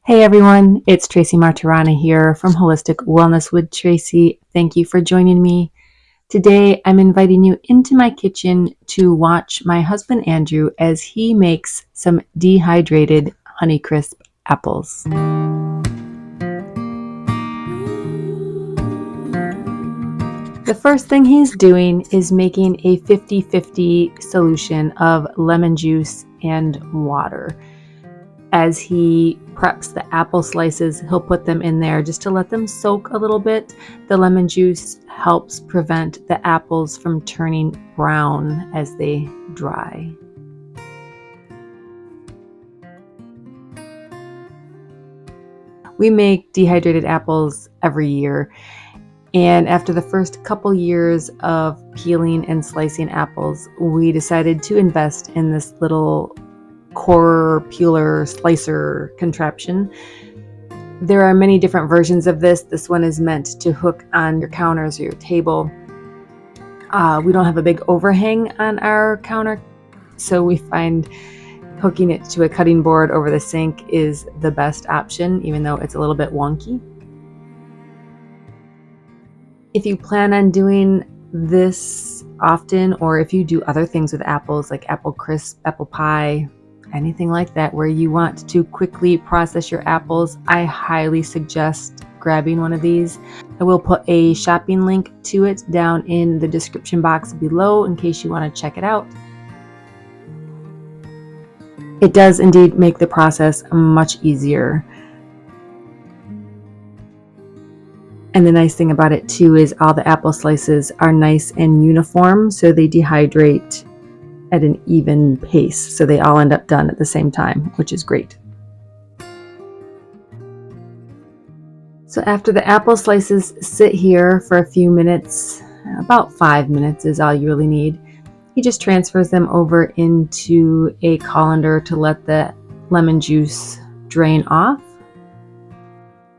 Hey everyone, it's Tracy Martirana here from Holistic Wellness with Tracy. Thank you for joining me. Today I'm inviting you into my kitchen to watch my husband Andrew as he makes some dehydrated Honeycrisp apples. The first thing he's doing is making a 50-50 solution of lemon juice and water. As he preps the apple slices, he'll put them in there just to let them soak a little bit. The lemon juice helps prevent the apples from turning brown as they dry. We make dehydrated apples every year, and after the first couple years of peeling and slicing apples, we decided to invest in this little core peeler slicer contraption. There are many different versions of this. This one is meant to hook on your counters or your table. We don't have a big overhang on our counter, so we find hooking it to a cutting board over the sink is the best option, even though it's a little bit wonky. If you plan on doing this often, or if you do other things with apples like apple crisp, apple pie, anything like that where you want to quickly process your apples, I highly suggest grabbing one of these. I will put a shopping link to it down in the description box below in case you want to check it out. It does indeed make the process much easier. And the nice thing about it too is all the apple slices are nice and uniform, so they dehydrate at an even pace, so they all end up done at the same time, which is great. So after the apple slices sit here for a few minutes, about 5 minutes is all you really need, he just transfers them over into a colander to let the lemon juice drain off,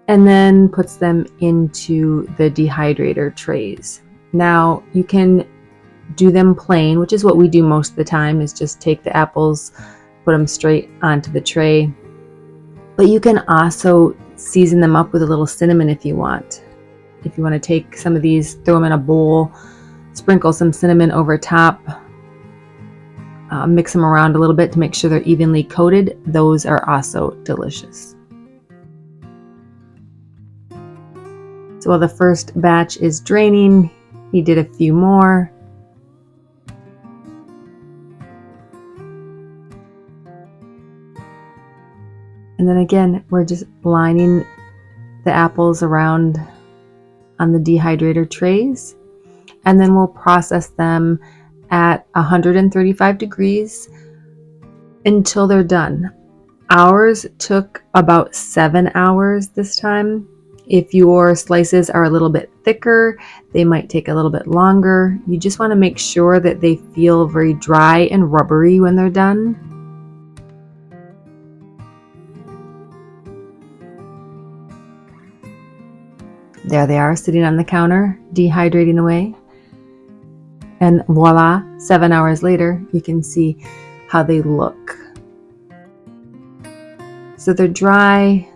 and then puts them into the dehydrator trays. Now you can do them plain, which is what we do most of the time, is just take the apples, put them straight onto the tray. But you can also season them up with a little cinnamon if you want. If you want to take some of these, throw them in a bowl, sprinkle some cinnamon over top, mix them around a little bit to make sure they're evenly coated. Those are also delicious. So while the first batch is draining, he did a few more. And then again, we're just lining the apples around on the dehydrator trays, and then we'll process them at 135 degrees until they're done. Ours took about 7 hours this time. If your slices are a little bit thicker, they might take a little bit longer. You just want to make sure that they feel very dry and rubbery when they're done. There they are, sitting on the counter, dehydrating away. And voila, 7 hours later, you can see how they look. So they're dry,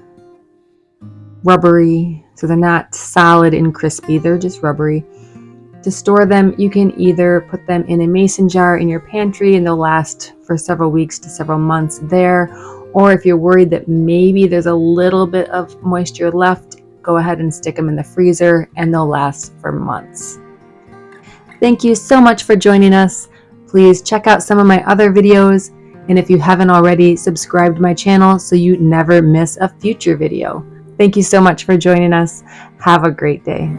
rubbery, so they're not solid and crispy, they're just rubbery. To store them, you can either put them in a mason jar in your pantry and they'll last for several weeks to several months there. Or if you're worried that maybe there's a little bit of moisture left, go ahead and stick them in the freezer and they'll last for months. Thank you so much for joining us. Please check out some of my other videos, and if you haven't already, subscribe to my channel so you never miss a future video. Thank you so much for joining us. Have a great day.